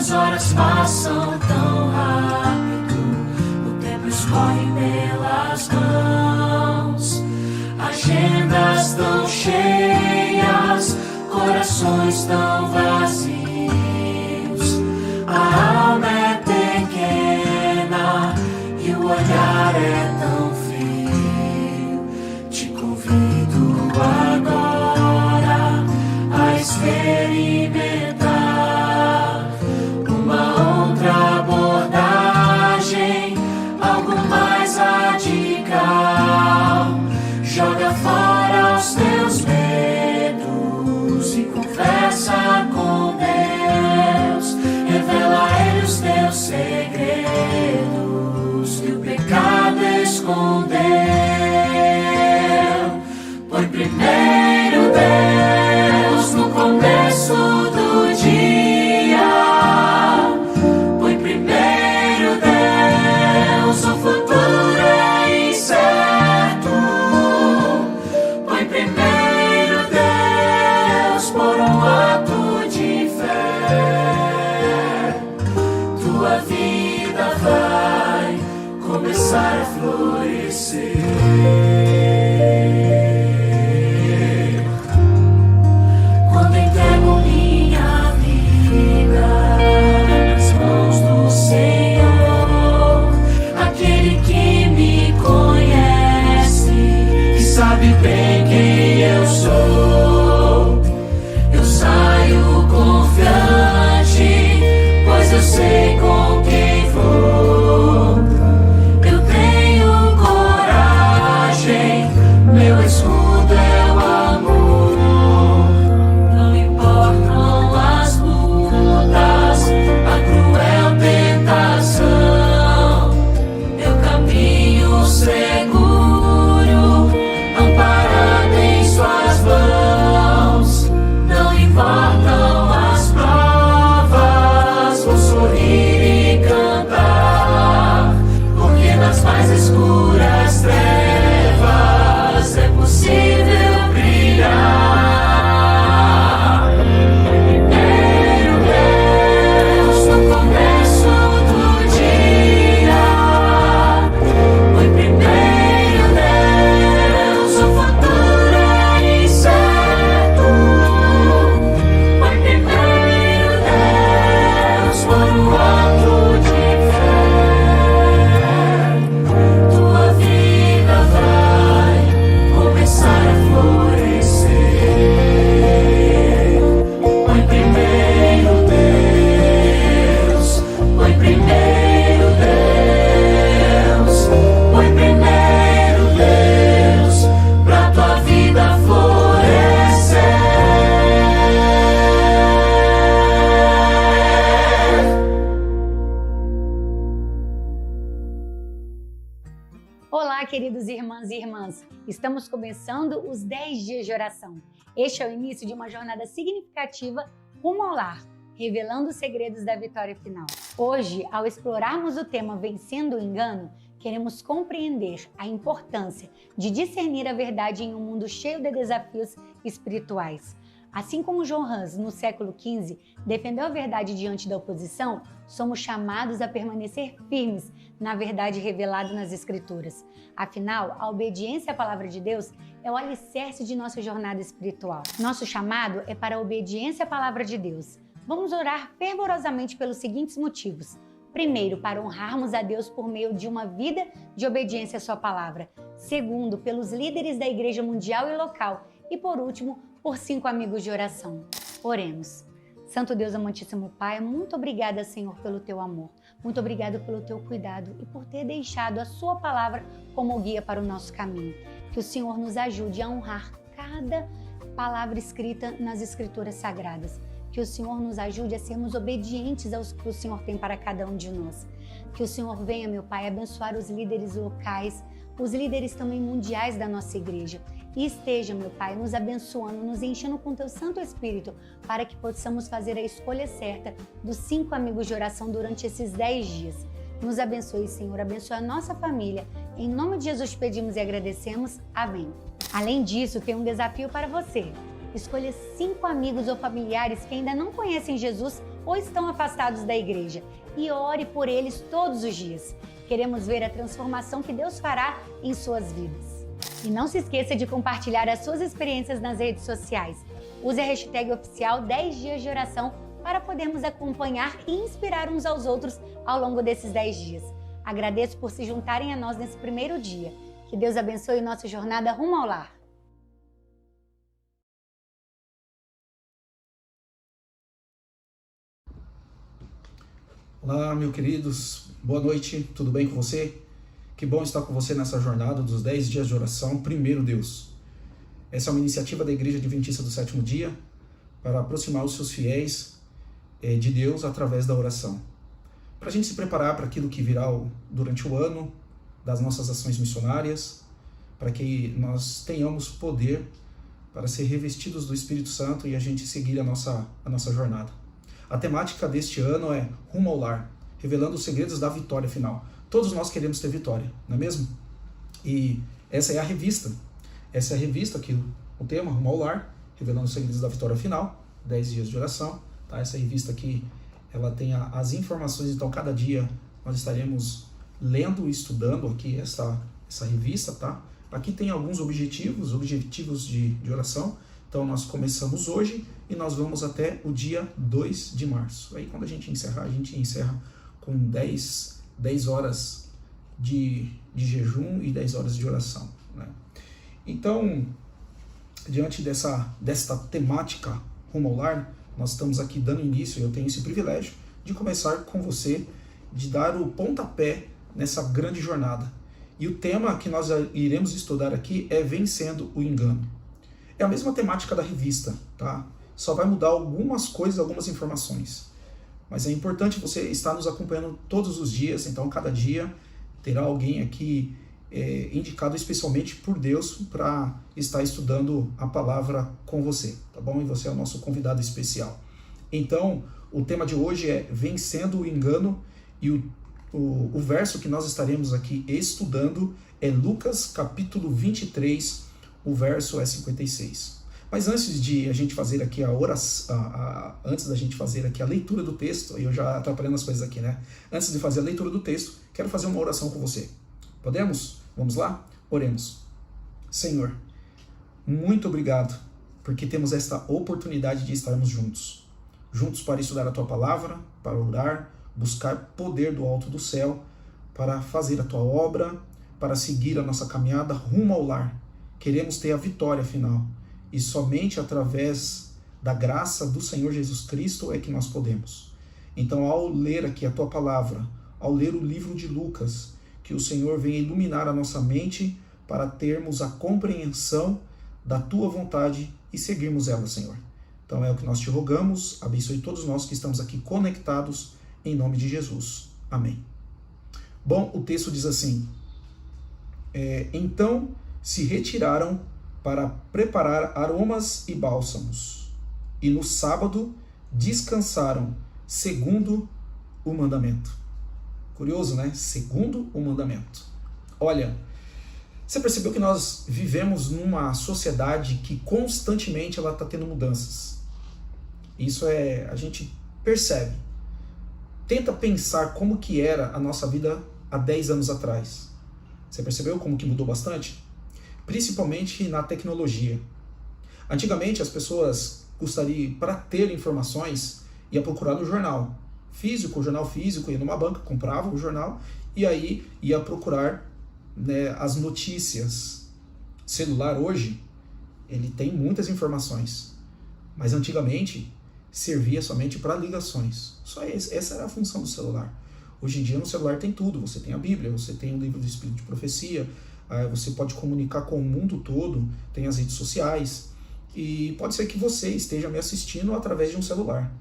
As horas passam tão rápido, o tempo escorre pelas mãos. Agendas tão cheias, corações tão vazios. A alma é pequena e o olhar é tão frio. Te convido agora a experimentar uma outra abordagem, algo mais radical. Joga fora os teus medos e conversa com Deus. Revela a Ele os teus segredos que o pecado escondeu. Põe primeiro Deus no começo do dia. Põe primeiro Deus, o futuro é incerto. Põe primeiro Deus por um ato de fé. Tua vida vai começar a florescer. Quando entrego minha vida nas mãos do Senhor, aquele que me conhece, que sabe bem quem eu sou, eu saio confiante, pois eu sei com quem vou. Eu tenho coragem, meu escudo é o amor. Não importam as lutas, a cruel tentação, eu caminho seguro, amparado em suas mãos. Não importam as provas, vou sorrir e cantar, porque nas mais escuras trevas é possível brilhar. Primeiro Deus no começo do dia. Põe primeiro Deus, o futuro é incerto. Põe primeiro Deus por um ato de fé. Tua vida vai começar a florescer. Põe primeiro Deus, põe primeiro Deus, põe primeiro Deus, pra tua vida florescer. Olá, queridos irmãos e irmãs! Estamos começando os 10 dias de oração. Este é o início de uma jornada significativa rumo ao lar, revelando os segredos da vitória final. Hoje, ao explorarmos o tema Vencendo o Engano, queremos compreender a importância de discernir a verdade em um mundo cheio de desafios espirituais. Assim como John Hus, no século XV, defendeu a verdade diante da oposição, somos chamados a permanecer firmes na verdade revelada nas Escrituras. Afinal, a obediência à palavra de Deus é o alicerce de nossa jornada espiritual. Nosso chamado é para a obediência à palavra de Deus. Vamos orar fervorosamente pelos seguintes motivos. Primeiro, para honrarmos a Deus por meio de uma vida de obediência à sua palavra. Segundo, pelos líderes da igreja mundial e local. E por último, por 5 amigos de oração. Oremos. Santo Deus, amantíssimo Pai, muito obrigada, Senhor, pelo teu amor. Muito obrigado pelo teu cuidado e por ter deixado a sua palavra como guia para o nosso caminho. Que o Senhor nos ajude a honrar cada palavra escrita nas Escrituras Sagradas. Que o Senhor nos ajude a sermos obedientes aos que o Senhor tem para cada um de nós. Que o Senhor venha, meu Pai, abençoar os líderes locais, os líderes também mundiais da nossa igreja. E esteja, meu Pai, nos abençoando, nos enchendo com Teu Santo Espírito, para que possamos fazer a escolha certa dos 5 amigos de oração durante esses 10 dias. Nos abençoe, Senhor, abençoe a nossa família. Em nome de Jesus pedimos e agradecemos. Amém. Além disso, tem um desafio para você. Escolha 5 amigos ou familiares que ainda não conhecem Jesus ou estão afastados da igreja e ore por eles todos os dias. Queremos ver a transformação que Deus fará em suas vidas. E não se esqueça de compartilhar as suas experiências nas redes sociais. Use a hashtag oficial 10 dias de oração para podermos acompanhar e inspirar uns aos outros ao longo desses 10 dias. Agradeço por se juntarem a nós nesse primeiro dia. Que Deus abençoe nossa jornada rumo ao lar. Olá, meus queridos, boa noite, tudo bem com você? Que bom estar com você nessa jornada dos 10 dias de oração, primeiro Deus. Essa é uma iniciativa da Igreja Adventista do Sétimo Dia para aproximar os seus fiéis de Deus através da oração. Para a gente se preparar para aquilo que virá durante o ano, das nossas ações missionárias, para que nós tenhamos poder para ser revestidos do Espírito Santo e a gente seguir a nossa jornada. A temática deste ano é Rumo ao Lar, revelando os segredos da vitória final. Todos nós queremos ter vitória, não é mesmo? E essa é a revista. Essa é a revista aqui, o tema Rumo ao Lar, revelando os segredos da vitória final, 10 dias de oração. Tá? Essa revista aqui, ela tem as informações, então cada dia nós estaremos lendo e estudando aqui essa revista, tá? Aqui tem alguns objetivos de oração. Então nós começamos hoje e nós vamos até o dia 2 de março. Aí quando a gente encerra com 10 horas de jejum e 10 horas de oração, né? Então, diante desta temática Rumo ao Lar, nós estamos aqui dando início, eu tenho esse privilégio de começar com você, de dar o pontapé nessa grande jornada. E o tema que nós iremos estudar aqui é Vencendo o Engano. É a mesma temática da revista, tá? Só vai mudar algumas coisas, algumas informações. Mas é importante você estar nos acompanhando todos os dias, então cada dia terá alguém aqui indicado especialmente por Deus para estar estudando a palavra com você, tá bom? E você é o nosso convidado especial. Então, o tema de hoje é Vencendo o Engano e o verso que nós estaremos aqui estudando é Lucas capítulo 23, o verso é 56. Mas antes de a gente fazer aqui antes da gente fazer aqui a leitura do texto, eu já atrapalhando as coisas aqui, né? Antes de fazer a leitura do texto, quero fazer uma oração com você. Podemos? Vamos lá? Oremos. Senhor, muito obrigado, porque temos esta oportunidade de estarmos juntos para estudar a Tua Palavra, para orar, buscar poder do alto do céu, para fazer a Tua obra, para seguir a nossa caminhada rumo ao lar. Queremos ter a vitória final, e somente através da graça do Senhor Jesus Cristo é que nós podemos. Então, ao ler aqui a Tua Palavra, ao ler o livro de Lucas, que o Senhor venha iluminar a nossa mente para termos a compreensão da Tua vontade e seguirmos ela, Senhor. Então é o que nós te rogamos, abençoe todos nós que estamos aqui conectados, em nome de Jesus. Amém. Bom, o texto diz assim, então se retiraram para preparar aromas e bálsamos, e no sábado descansaram, segundo o mandamento. Curioso, né? Segundo o mandamento. Olha, você percebeu que nós vivemos numa sociedade que constantemente ela está tendo mudanças. Isso a gente percebe. Tenta pensar como que era a nossa vida há 10 anos atrás. Você percebeu como que mudou bastante? Principalmente na tecnologia. Antigamente as pessoas gostariam, para ter informações, ia procurar no jornal físico, ia numa banca, comprava o jornal e aí ia procurar, né, as notícias. Celular hoje, ele tem muitas informações, mas antigamente servia somente para ligações. Só essa era a função do celular. Hoje em dia no celular tem tudo, você tem a Bíblia, você tem o livro do Espírito de Profecia, você pode comunicar com o mundo todo, tem as redes sociais, e pode ser que você esteja me assistindo através de um celular.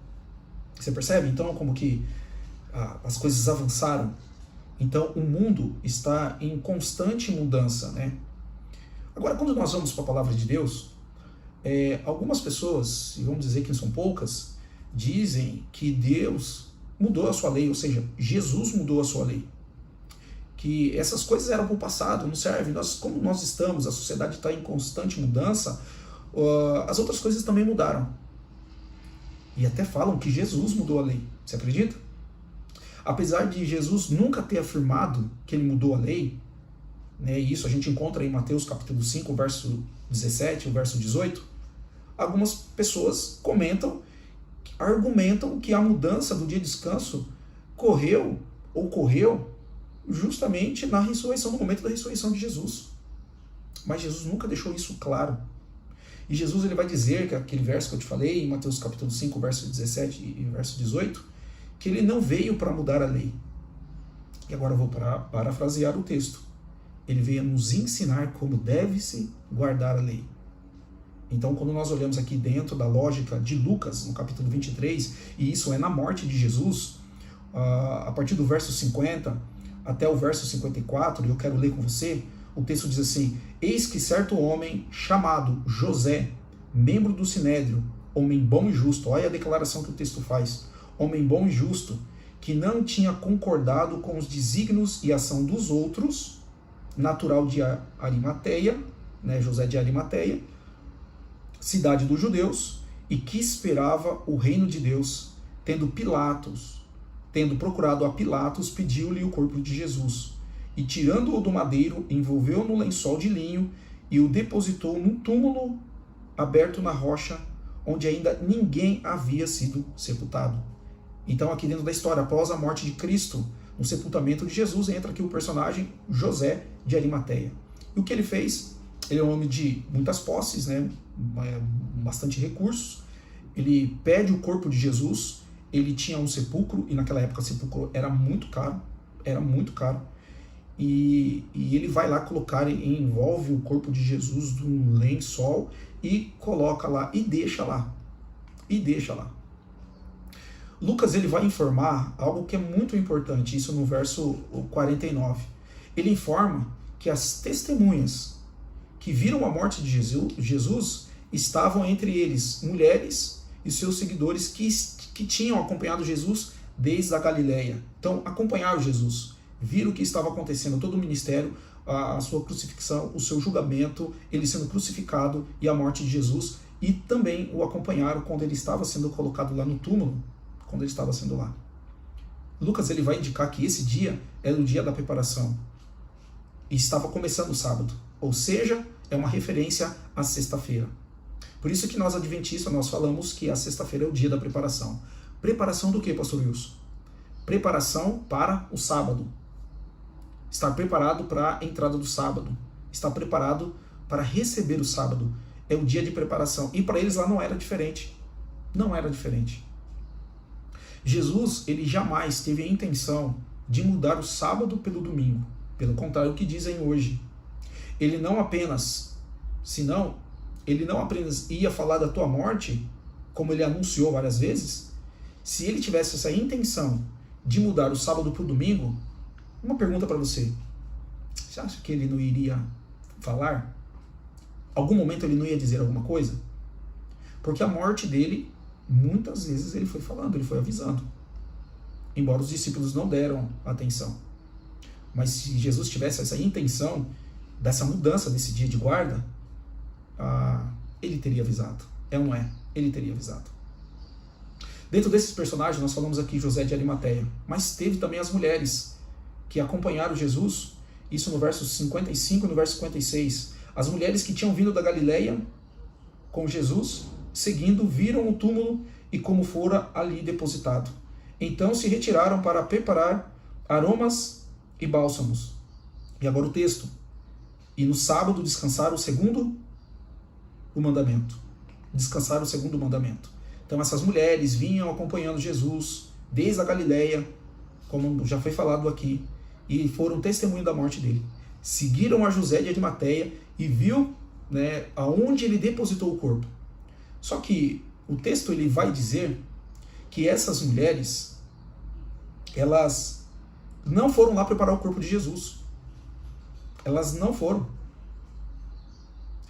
Você percebe então como que as coisas avançaram? Então o mundo está em constante mudança, né? Agora, quando nós vamos para a palavra de Deus, algumas pessoas, e vamos dizer que não são poucas, dizem que Deus mudou a sua lei, ou seja, Jesus mudou a sua lei. Que essas coisas eram para o passado, não serve. Como nós estamos, a sociedade está em constante mudança, as outras coisas também mudaram. E até falam que Jesus mudou a lei. Você acredita? Apesar de Jesus nunca ter afirmado que ele mudou a lei, né, e isso a gente encontra em Mateus capítulo 5, verso 17, o verso 18, algumas pessoas argumentam que a mudança do dia de descanso ocorreu justamente na ressurreição, no momento da ressurreição de Jesus. Mas Jesus nunca deixou isso claro. E Jesus ele vai dizer, que aquele verso que eu te falei, em Mateus capítulo 5, verso 17 e verso 18, que ele não veio para mudar a lei. E agora eu vou parafrasear o texto. Ele veio nos ensinar como deve-se guardar a lei. Então, quando nós olhamos aqui dentro da lógica de Lucas, no capítulo 23, e isso é na morte de Jesus, a partir do verso 50 até o verso 54, e eu quero ler com você, o texto diz assim: eis que certo homem chamado José, membro do Sinédrio, homem bom e justo, olha a declaração que o texto faz, homem bom e justo, que não tinha concordado com os desígnios e ação dos outros, natural de Arimateia, né, José de Arimateia, cidade dos judeus, e que esperava o reino de Deus, tendo procurado a Pilatos, pediu-lhe o corpo de Jesus, e tirando-o do madeiro, envolveu-o no lençol de linho, e o depositou num túmulo aberto na rocha, onde ainda ninguém havia sido sepultado. Então, aqui dentro da história, após a morte de Cristo, no sepultamento de Jesus, entra aqui o personagem José de Arimateia. E o que ele fez? Ele é um homem de muitas posses, né? Bastante recursos. Ele pede o corpo de Jesus. Ele tinha um sepulcro, e naquela época o sepulcro era muito caro. E ele vai lá colocar e envolve o corpo de Jesus num lençol e coloca lá e deixa lá. Lucas ele vai informar algo que é muito importante, isso no verso 49. Ele informa que as testemunhas que viram a morte de Jesus estavam entre eles mulheres e seus seguidores que tinham acompanhado Jesus desde a Galileia. Então, acompanharam Jesus, viram o que estava acontecendo, todo o ministério, a sua crucifixão, o seu julgamento, ele sendo crucificado e a morte de Jesus, e também o acompanharam quando ele estava sendo colocado lá no túmulo, quando ele estava sendo lá. Lucas ele vai indicar que esse dia era o dia da preparação e estava começando o sábado, ou seja, é uma referência à sexta-feira. Por isso que nós adventistas nós falamos que a sexta-feira é o dia da preparação. Preparação do que, pastor Wilson? Preparação para o sábado. Estar preparado para a entrada do sábado. Estar preparado para receber o sábado. É o dia de preparação. E para eles lá não era diferente. Não era diferente. Jesus, ele jamais teve a intenção de mudar o sábado pelo domingo. Pelo contrário, o que dizem hoje. Ele não apenas ia falar da tua morte, como ele anunciou várias vezes. Se ele tivesse essa intenção de mudar o sábado para o domingo, uma pergunta para você. Você acha que ele não iria falar? Algum momento ele não ia dizer alguma coisa? Porque a morte dele, muitas vezes ele foi falando, ele foi avisando. Embora os discípulos não deram atenção. Mas se Jesus tivesse essa intenção dessa mudança desse dia de guarda, ele teria avisado. É ou não é? Ele teria avisado. Dentro desses personagens, nós falamos aqui José de Arimateia, mas teve também as mulheres que acompanharam Jesus, isso no verso 55 e no verso 56. As mulheres que tinham vindo da Galileia com Jesus, seguindo, viram o túmulo e como fora ali depositado. Então se retiraram para preparar aromas e bálsamos. E agora o texto. E no sábado descansaram o mandamento. Descansaram o segundo mandamento. Então essas mulheres vinham acompanhando Jesus desde a Galileia, como já foi falado aqui, e foram testemunho da morte dele. Seguiram a José de Arimateia e viu, né, aonde ele depositou o corpo. Só que o texto ele vai dizer que essas mulheres, elas não foram lá preparar o corpo de Jesus. Elas não foram.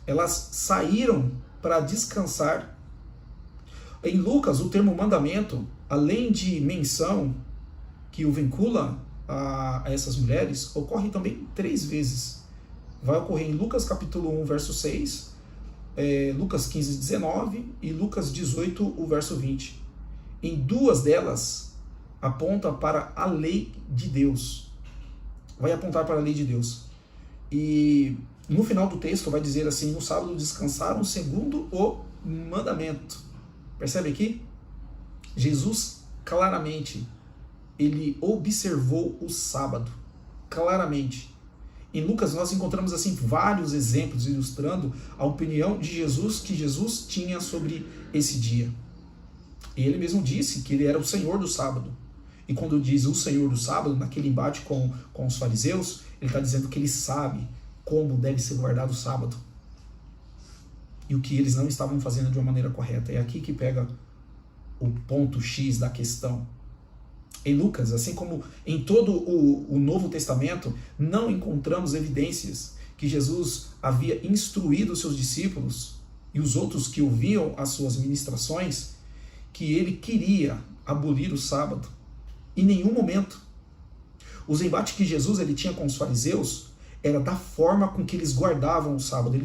Elas saíram para descansar. Em Lucas, o termo mandamento, além de menção que o vincula a essas mulheres, ocorre também 3 vezes. Vai ocorrer em Lucas capítulo 1, verso 6, Lucas 15, 19 e Lucas 18, o verso 20. Em duas delas, aponta para a lei de Deus. Vai apontar para a lei de Deus. E no final do texto vai dizer assim: no sábado descansaram segundo o mandamento. Percebe aqui? Jesus claramente, ele observou o sábado. Claramente. Em Lucas nós encontramos assim vários exemplos ilustrando a opinião de Jesus que Jesus tinha sobre esse dia. E ele mesmo disse que ele era o Senhor do sábado. E quando diz o Senhor do sábado, naquele embate com os fariseus, ele está dizendo que ele sabe como deve ser guardado o sábado. E o que eles não estavam fazendo de uma maneira correta. É aqui que pega o ponto X da questão. Em Lucas, assim como em todo o Novo Testamento, não encontramos evidências que Jesus havia instruído os seus discípulos e os outros que ouviam as suas ministrações, que ele queria abolir o sábado. Em nenhum momento. Os embates que Jesus ele tinha com os fariseus era da forma com que eles guardavam o sábado.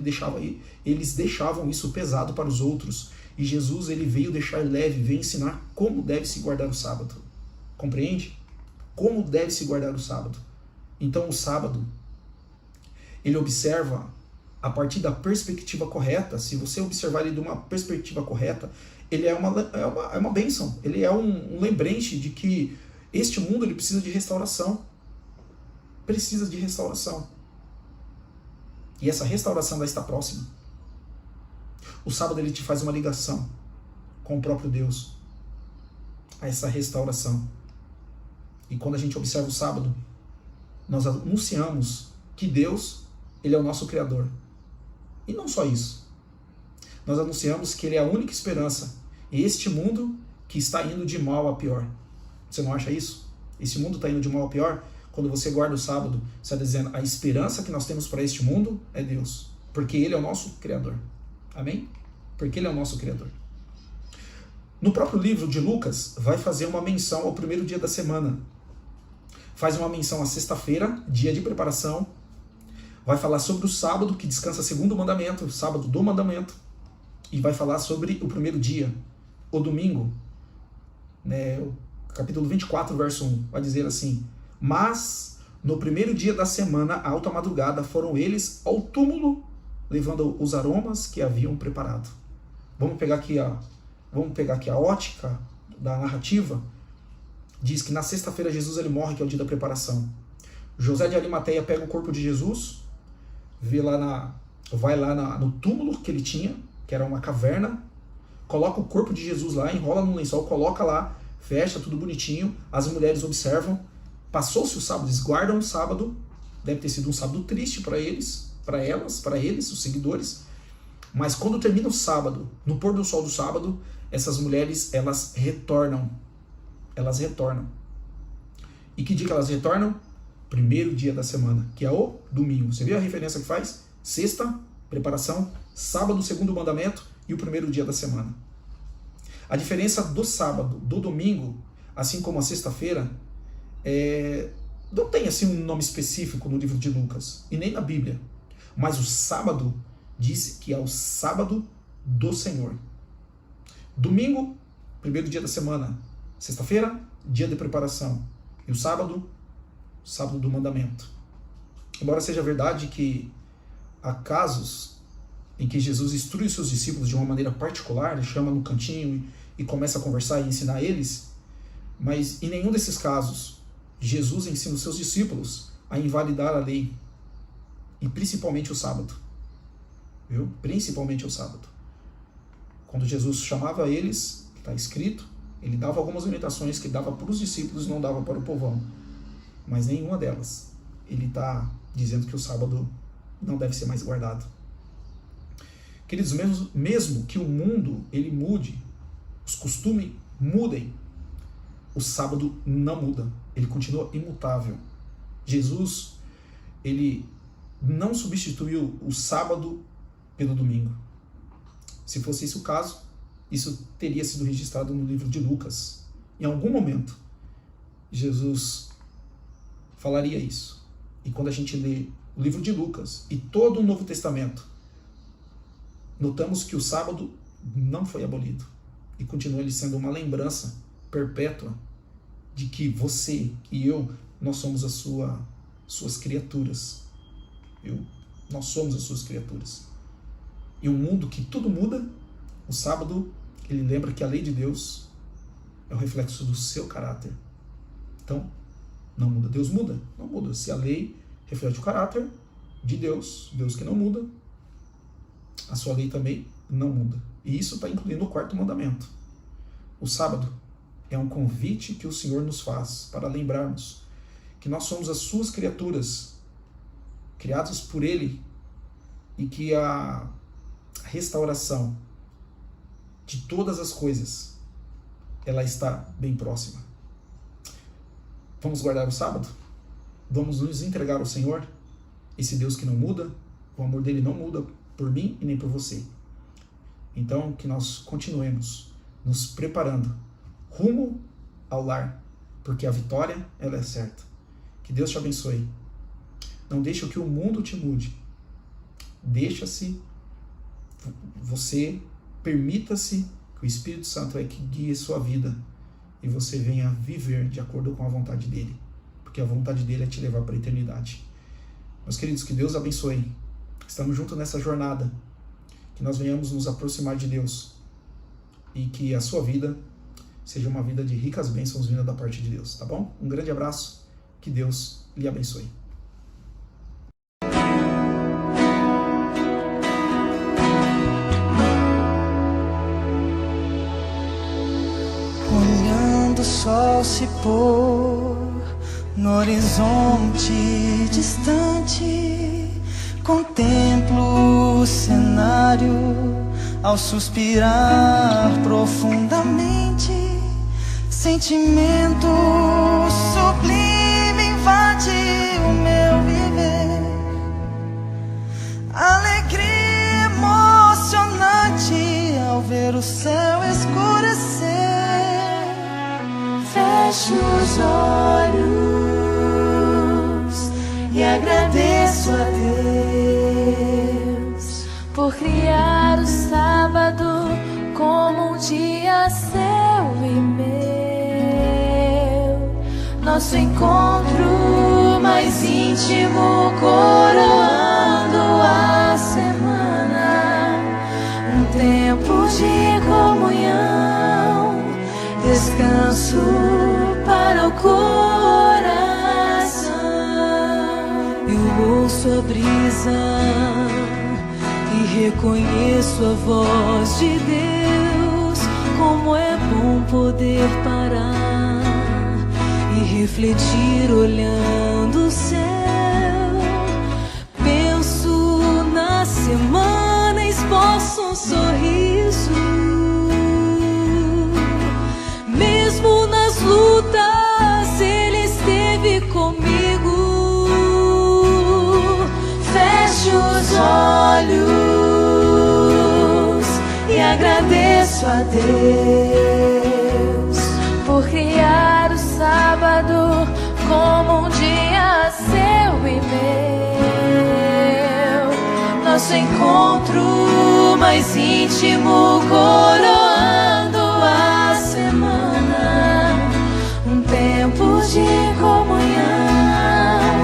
Eles deixavam isso pesado para os outros. E Jesus ele veio deixar leve, veio ensinar como deve se guardar o sábado. Compreende? Como deve se guardar o sábado. Então o sábado, ele observa a partir da perspectiva correta. Se você observar ele de uma perspectiva correta, ele é uma bênção. Ele é um lembrete de que este mundo ele precisa de restauração. Precisa de restauração. E essa restauração vai estar próxima. O sábado ele te faz uma ligação com o próprio Deus. A essa restauração. E quando a gente observa o sábado, nós anunciamos que Deus, ele é o nosso Criador. E não só isso. Nós anunciamos que ele é a única esperança. E este mundo que está indo de mal a pior. Você não acha isso? Esse mundo está indo de mal a pior. Quando você guarda o sábado, você está dizendo, a esperança que nós temos para este mundo é Deus. Porque ele é o nosso Criador. Amém? Porque ele é o nosso Criador. No próprio livro de Lucas, vai fazer uma menção ao primeiro dia da semana. Faz uma menção à sexta-feira, dia de preparação. Vai falar sobre o sábado, que descansa segundo o mandamento, o sábado do mandamento. E vai falar sobre o primeiro dia, o domingo. O capítulo 24, verso 1, vai dizer assim: mas no primeiro dia da semana, à alta madrugada, foram eles ao túmulo, levando os aromas que haviam preparado. Vamos pegar aqui a ótica da narrativa. Diz que na sexta-feira Jesus ele morre, que é o dia da preparação. José de Arimateia pega o corpo de Jesus, vai lá no túmulo que ele tinha, que era uma caverna, coloca o corpo de Jesus lá, enrola no lençol, coloca lá, fecha tudo bonitinho, as mulheres observam, passou-se o sábado, eles guardam o sábado, deve ter sido um sábado triste para eles, para elas, para eles, os seguidores, mas quando termina o sábado, no pôr do sol do sábado, essas mulheres, elas retornam. E que dia que elas retornam? Primeiro dia da semana, que é o domingo. Você viu a referência que faz? Sexta, preparação, sábado, segundo mandamento e o primeiro dia da semana. A diferença do sábado, do domingo, assim como a sexta-feira, não tem assim um nome específico no livro de Lucas e nem na Bíblia. Mas o sábado diz que é o sábado do Senhor. Domingo, primeiro dia da semana. Sexta-feira, dia de preparação. E o sábado, sábado do mandamento. Embora seja verdade que há casos em que Jesus instrui seus discípulos de uma maneira particular, ele chama no cantinho e começa a conversar e ensinar eles, mas em nenhum desses casos Jesus ensina os seus discípulos a invalidar a lei, e principalmente o sábado. Viu? Principalmente o sábado. Quando Jesus chamava eles, está escrito, ele dava algumas orientações que dava para os discípulos e não dava para o povão. Mas nenhuma delas. Ele está dizendo que o sábado não deve ser mais guardado. Queridos, mesmo que o mundo ele mude, os costumes mudem, o sábado não muda. Ele continua imutável. Jesus, ele não substituiu o sábado pelo domingo. Se fosse esse o caso, isso teria sido registrado no livro de Lucas. Em algum momento, Jesus falaria isso. E quando a gente lê o livro de Lucas e todo o Novo Testamento, notamos que o sábado não foi abolido e continua ele sendo uma lembrança perpétua de que você e eu, nós somos suas criaturas. Nós somos as suas criaturas. E um mundo que tudo muda, o sábado, ele lembra que a lei de Deus é o reflexo do seu caráter. Então, não muda. Deus muda? Não muda. Se a lei reflete o caráter de Deus, Deus que não muda, a sua lei também não muda. E isso está incluindo o quarto mandamento. O sábado é um convite que o Senhor nos faz para lembrarmos que nós somos as suas criaturas, criadas por Ele, e que a restauração de todas as coisas, ela está bem próxima. Vamos guardar o sábado? Vamos nos entregar ao Senhor? Esse Deus que não muda, o amor dele não muda por mim e nem por você. Então, que nós continuemos nos preparando rumo ao lar, porque a vitória, ela é certa. Que Deus te abençoe. Não deixe que o mundo te mude. Permita-se que o Espírito Santo é que guie sua vida e você venha viver de acordo com a vontade dele, porque a vontade dele é te levar para a eternidade. Meus queridos, que Deus abençoe. Estamos juntos nessa jornada, que nós venhamos nos aproximar de Deus e que a sua vida seja uma vida de ricas bênçãos vinda da parte de Deus, tá bom? Um grande abraço, que Deus lhe abençoe. Olhando o sol se pôr no horizonte distante, contemplo o cenário ao suspirar profundamente. Sentimento sublime invade o meu viver, alegria emocionante ao ver o céu escurecer. Fecho os olhos e agradeço a Deus por criar o sábado como um dia seu e meu. Nosso encontro mais íntimo coroando a semana, um tempo de comunhão, descanso para o coração. Eu ouço a brisa e reconheço a voz de Deus. Como é bom poder parar e refletir olhando o céu. Penso na semana, esboço um sorriso. Mesmo nas lutas, Ele esteve comigo. Fecho os olhos e agradeço a Deus por criar o sábado como um dia seu e meu. Nosso encontro mais íntimo coroando a semana, um tempo de comunhão,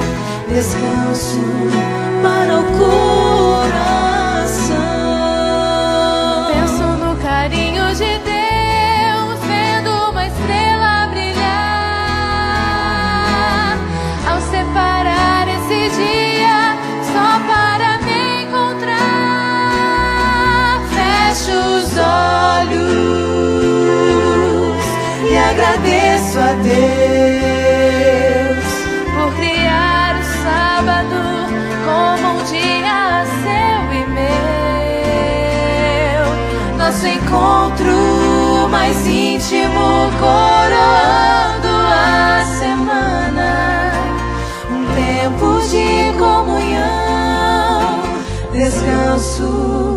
descanso para o coração. Penso no carinho de Deus, vendo uma estrela brilhar, ao separar esse dia só para me encontrar. Fecho os olhos e agradeço a Deus por criar o sábado como um dia seu e meu. Nosso encontro mais íntimo coroando a semana, um tempo de comunhão, descanso